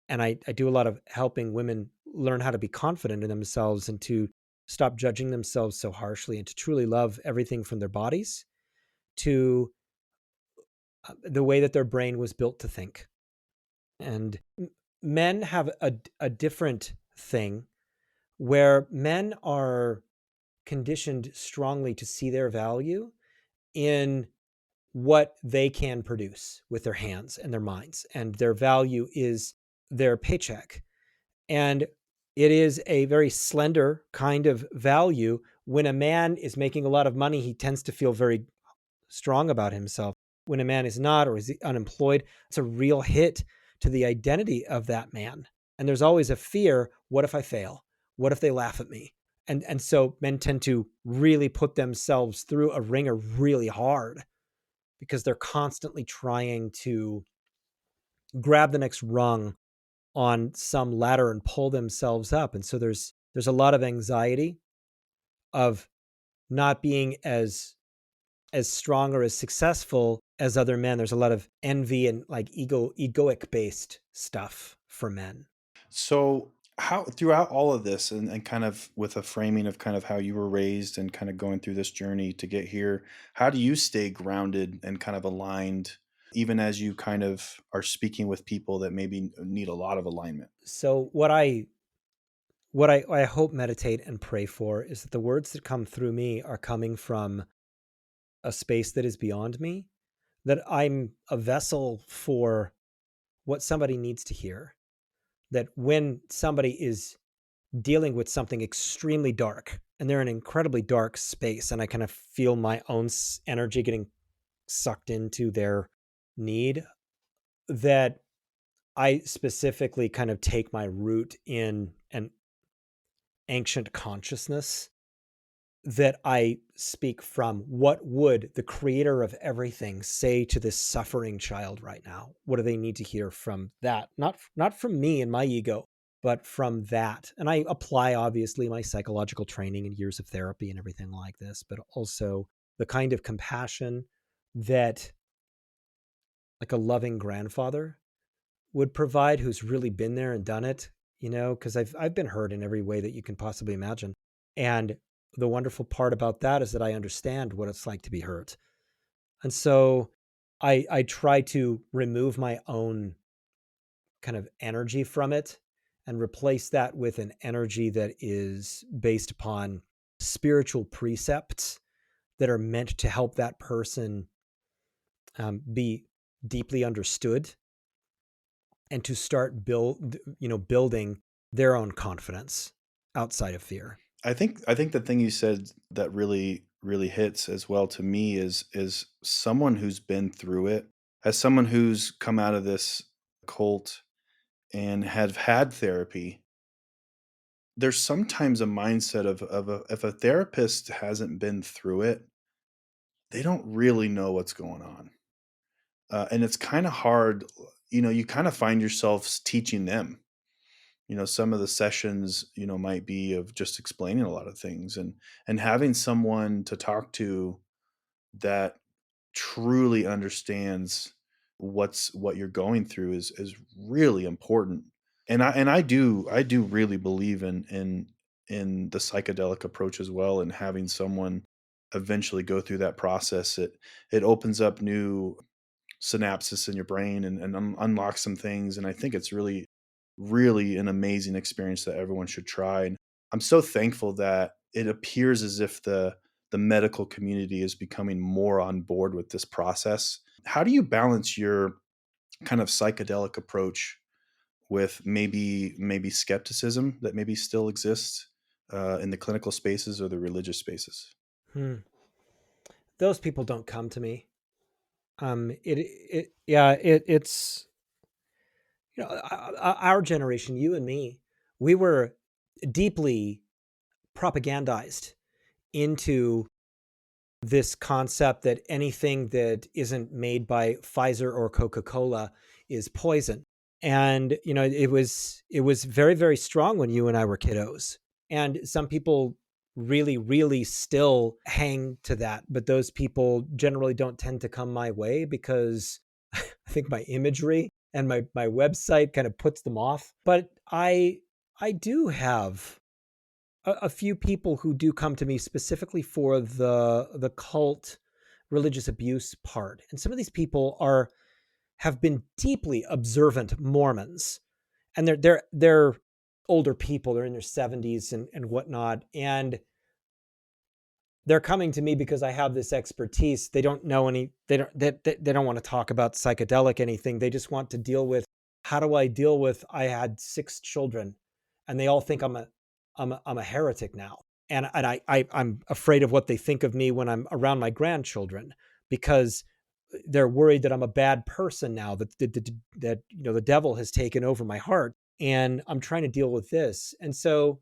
And I do a lot of helping women learn how to be confident in themselves and to stop judging themselves so harshly and to truly love everything from their bodies to the way that their brain was built to think. And men have a different thing where men are conditioned strongly to see their value in what they can produce with their hands and their minds. And their value is their paycheck. And it is a very slender kind of value. When a man is making a lot of money, he tends to feel very strong about himself. When a man is not, or is unemployed, it's a real hit to the identity of that man. And there's always a fear, what if I fail? What if they laugh at me? And so men tend to really put themselves through a ringer really hard because they're constantly trying to grab the next rung on some ladder and pull themselves up. And so there's a lot of anxiety of not being as strong or as successful as other men. There's a lot of envy and like egoic based stuff for men. So, how throughout all of this, and kind of with a framing of kind of how you were raised and kind of going through this journey to get here, how do you stay grounded and kind of aligned, even as you kind of are speaking with people that maybe need a lot of alignment? So I hope, meditate, and pray for is that the words that come through me are coming from a space that is beyond me, that I'm a vessel for what somebody needs to hear. That when somebody is dealing with something extremely dark and they're in an incredibly dark space, and I kind of feel my own energy getting sucked into their need, that I specifically kind of take my root in an ancient consciousness, that I speak from what would the creator of everything say to this suffering child right now? What do they need to hear from that? Not from me and my ego, but from that. And I apply obviously my psychological training and years of therapy and everything like this, but also the kind of compassion that like a loving grandfather would provide, who's really been there and done it, because I've been hurt in every way that you can possibly imagine. And the wonderful part about that is that I understand what it's like to be hurt. And so I try to remove my own kind of energy from it and replace that with an energy that is based upon spiritual precepts that are meant to help that person be deeply understood and to start building their own confidence outside of fear. I think the thing you said that really hits as well to me is someone who's been through it, as someone who's come out of this cult and have had therapy. There's sometimes a mindset of if a therapist hasn't been through it, they don't really know what's going on. And it's kind of hard, you kind of find yourselves teaching them. Some of the sessions, might be of just explaining a lot of things, and having someone to talk to that truly understands what you're going through is really important. And I do really believe in the psychedelic approach as well, and having someone eventually go through that process. It opens up new synapses in your brain, and unlocks some things, and I think it's really, really an amazing experience that everyone should try. And I'm so thankful that it appears as if the medical community is becoming more on board with this process. How do you balance your kind of psychedelic approach with maybe skepticism that maybe still exists in the clinical spaces or the religious spaces? Hmm. Those people don't come to me. It's our generation, you and me, we were deeply propagandized into this concept that anything that isn't made by Pfizer or Coca-Cola is poison. And it was very, very strong when you and I were kiddos. And some people really, really still hang to that, but those people generally don't tend to come my way because I think my imagery and my website kind of puts them off. But I do have a few people who do come to me specifically for the cult religious abuse part. And some of these people have been deeply observant Mormons, and they're older people. They're in their 70s and whatnot, and they're coming to me because I have this expertise. They don't know any. They don't want to talk about psychedelic anything. They just want to deal with, how do I deal with, I had 6 children, and they all think I'm a heretic now, and I'm afraid of what they think of me when I'm around my grandchildren, because they're worried that I'm a bad person now, that the devil has taken over my heart, and I'm trying to deal with this. And so,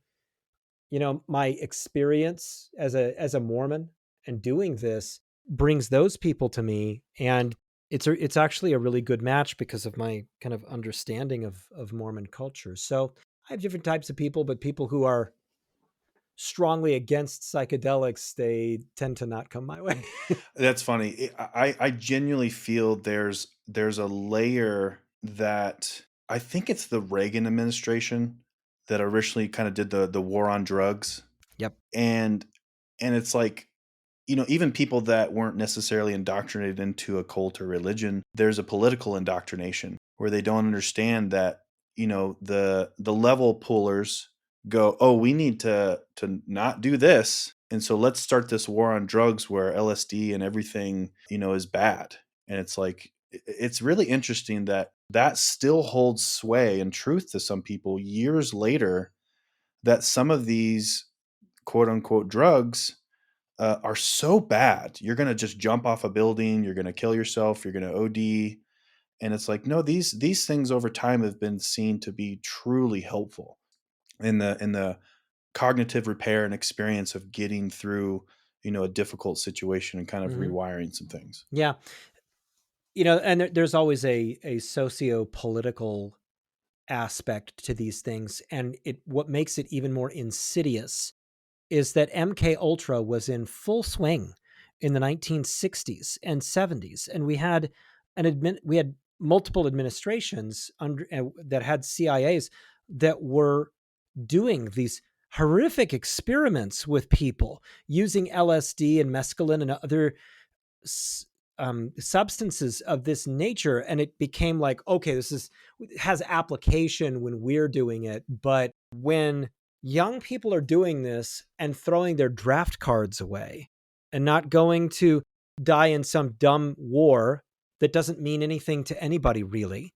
my experience as a Mormon and doing this brings those people to me, and it's actually a really good match because of my kind of understanding of Mormon culture. So I have different types of people, but people who are strongly against psychedelics, they tend to not come my way. That's funny. I genuinely feel there's a layer that I think it's the Reagan administration that originally kind of did the war on drugs. Yep. And it's like, even people that weren't necessarily indoctrinated into a cult or religion, there's a political indoctrination where they don't understand that, the level pullers go, oh, we need to not do this. And so let's start this war on drugs where LSD and everything, is bad. And it's like, it's really interesting that that still holds sway and truth to some people years later, that some of these quote unquote drugs are so bad. You're going to just jump off a building. You're going to kill yourself. You're going to OD. And it's like, no, these things over time have been seen to be truly helpful in the cognitive repair and experience of getting through, a difficult situation and kind of Hmm. rewiring some things. Yeah. And there's always a socio-political aspect to these things. And what makes it even more insidious is that MK Ultra was in full swing in the 1960s and 70s. And we had multiple administrations that had CIAs that were doing these horrific experiments with people using LSD and mescaline and other substances of this nature. And it became like, okay, has application when we're doing it. But when young people are doing this and throwing their draft cards away and not going to die in some dumb war that doesn't mean anything to anybody really,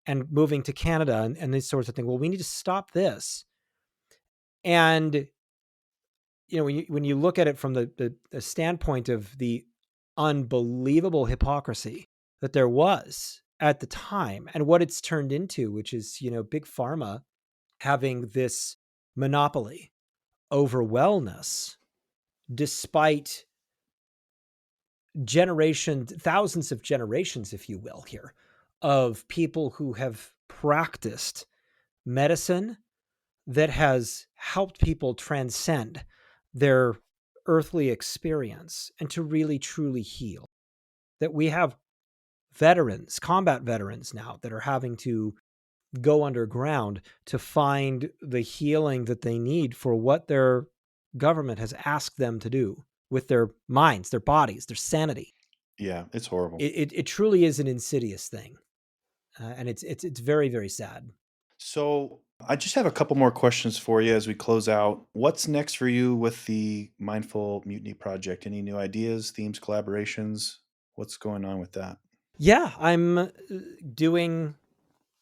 and moving to Canada and these sorts of things, well, we need to stop this. And when you look at it from the standpoint of the unbelievable hypocrisy that there was at the time and what it's turned into, which is, big pharma having this monopoly over wellness, despite thousands of generations, if you will, here of people who have practiced medicine that has helped people transcend their earthly experience and to really truly heal. That we have veterans, combat veterans now, that are having to go underground to find the healing that they need for what their government has asked them to do with their minds, their bodies, their sanity. Yeah, it's horrible. It truly is an insidious thing, and it's very, very sad. So I just have a couple more questions for you as we close out. What's next for you with the Mindful Mutiny Project? Any new ideas, themes, collaborations? What's going on with that? Yeah, I'm doing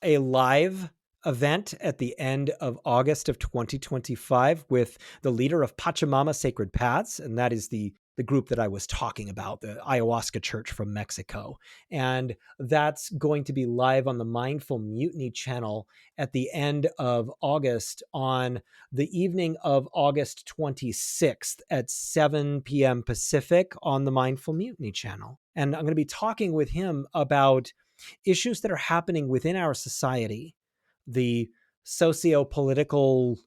a live event at the end of August of 2025 with the leader of Pachamama Sacred Paths, and that is the group that I was talking about, the Ayahuasca Church from Mexico. And that's going to be live on the Mindful Mutiny channel at the end of August on the evening of August 26th at 7 p.m. Pacific on the Mindful Mutiny channel. And I'm going to be talking with him about issues that are happening within our society, the socio-political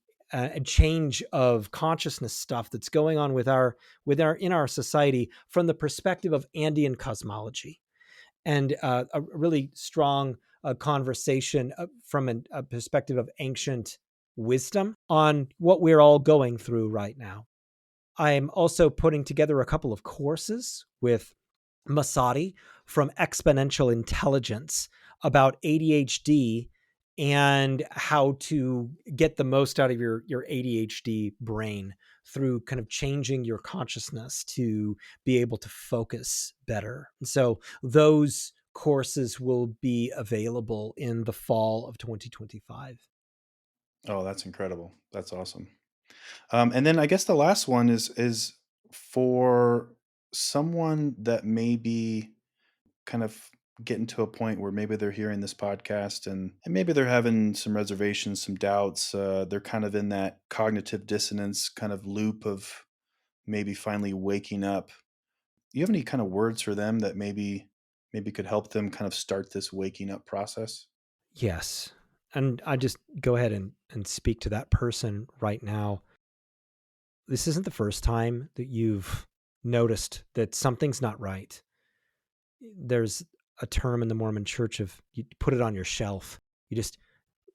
change of consciousness stuff that's going on in our society from the perspective of Andean cosmology, and a really strong conversation from a perspective of ancient wisdom on what we're all going through right now. I'm also putting together a couple of courses with Masadi from Exponential Intelligence about ADHD and how to get the most out of your ADHD brain through kind of changing your consciousness to be able to focus better. And so those courses will be available in the fall of 2025. Oh, that's incredible. That's awesome. And then I guess the last one is for someone that may be kind of getting to a point where maybe they're hearing this podcast and maybe they're having some reservations, some doubts. They're kind of in that cognitive dissonance kind of loop of maybe finally waking up. Do you have any kind of words for them that maybe could help them kind of start this waking up process? Yes. And I just go ahead and speak to that person right now. This isn't the first time that you've noticed that something's not right. There's a term in the Mormon church of you put it on your shelf. You just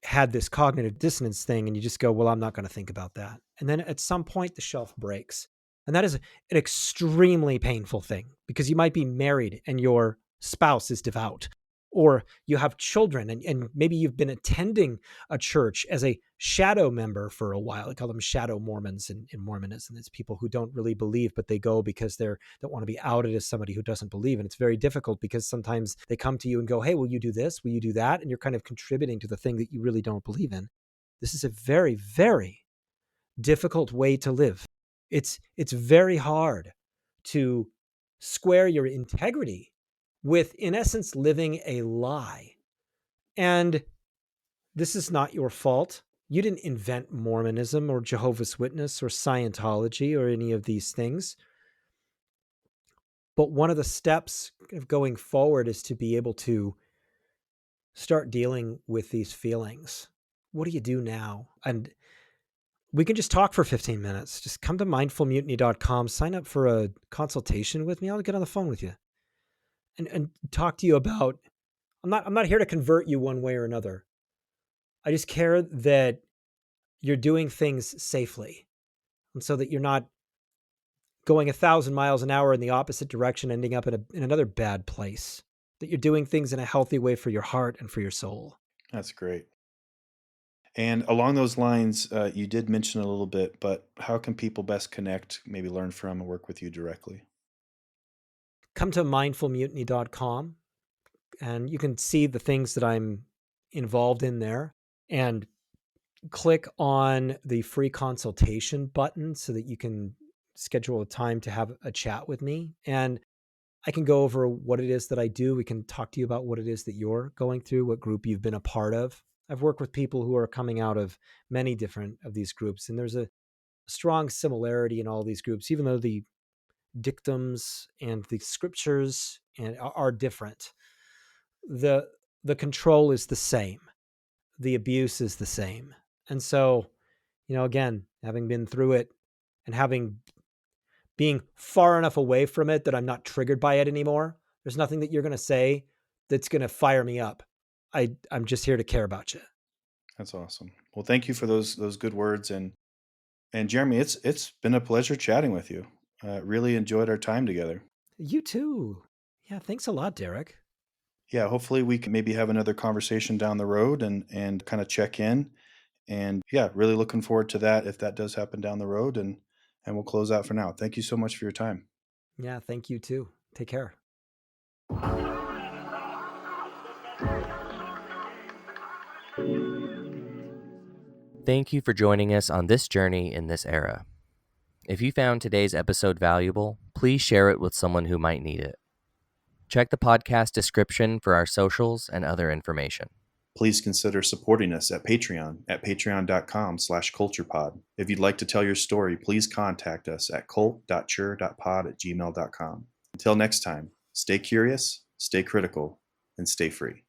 had this cognitive dissonance thing and you just go, well, I'm not going to think about that. And then at some point the shelf breaks. And that is an extremely painful thing because you might be married and your spouse is devout, or you have children and maybe you've been attending a church as a shadow member for a while. They call them shadow Mormons in Mormonism. It's people who don't really believe, but they go because they don't want to be outed as somebody who doesn't believe. And it's very difficult because sometimes they come to you and go, hey, will you do this? Will you do that? And you're kind of contributing to the thing that you really don't believe in. This is a very, very difficult way to live. It's very hard to square your integrity with, in essence, living a lie. And this is not your fault. You didn't invent Mormonism or Jehovah's Witness or Scientology or any of these things. But one of the steps of going forward is to be able to start dealing with these feelings. What do you do now? And we can just talk for 15 minutes. Just come to mindfulmutiny.com, sign up for a consultation with me. I'll get on the phone with you and talk to you about, I'm not here to convert you one way or another. I just care that you're doing things safely, and so that you're not going 1,000 miles an hour in the opposite direction, ending up in another bad place, that you're doing things in a healthy way for your heart and for your soul. That's great. And along those lines, you did mention a little bit, but how can people best connect, maybe learn from and work with you directly? Come to mindfulmutiny.com and you can see the things that I'm involved in there, and click on the free consultation button so that you can schedule a time to have a chat with me. And I can go over what it is that I do. We can talk to you about what it is that you're going through, what group you've been a part of. I've worked with people who are coming out of many different of these groups, and there's a strong similarity in all these groups, even though the dictums and the scriptures are different. The the control is the same. The abuse is the same. And so, again, having been through it and being far enough away from it that I'm not triggered by it anymore, there's nothing that you're going to say that's going to fire me up. I'm just here to care about you. That's awesome. Well, thank you for those good words. And Jeremy, it's been a pleasure chatting with you. Really enjoyed our time together. You too. Yeah, thanks a lot, Derek. Yeah, hopefully we can maybe have another conversation down the road and kind of check in. And yeah, really looking forward to that if that does happen down the road. And we'll close out for now. Thank you so much for your time. Yeah, thank you too. Take care. Thank you for joining us on this journey in this era. If you found today's episode valuable, please share it with someone who might need it. Check the podcast description for our socials and other information. Please consider supporting us at Patreon at patreon.com/culturepod. If you'd like to tell your story, please contact us at cult.ture.pod@gmail.com. Until next time, stay curious, stay critical, and stay free.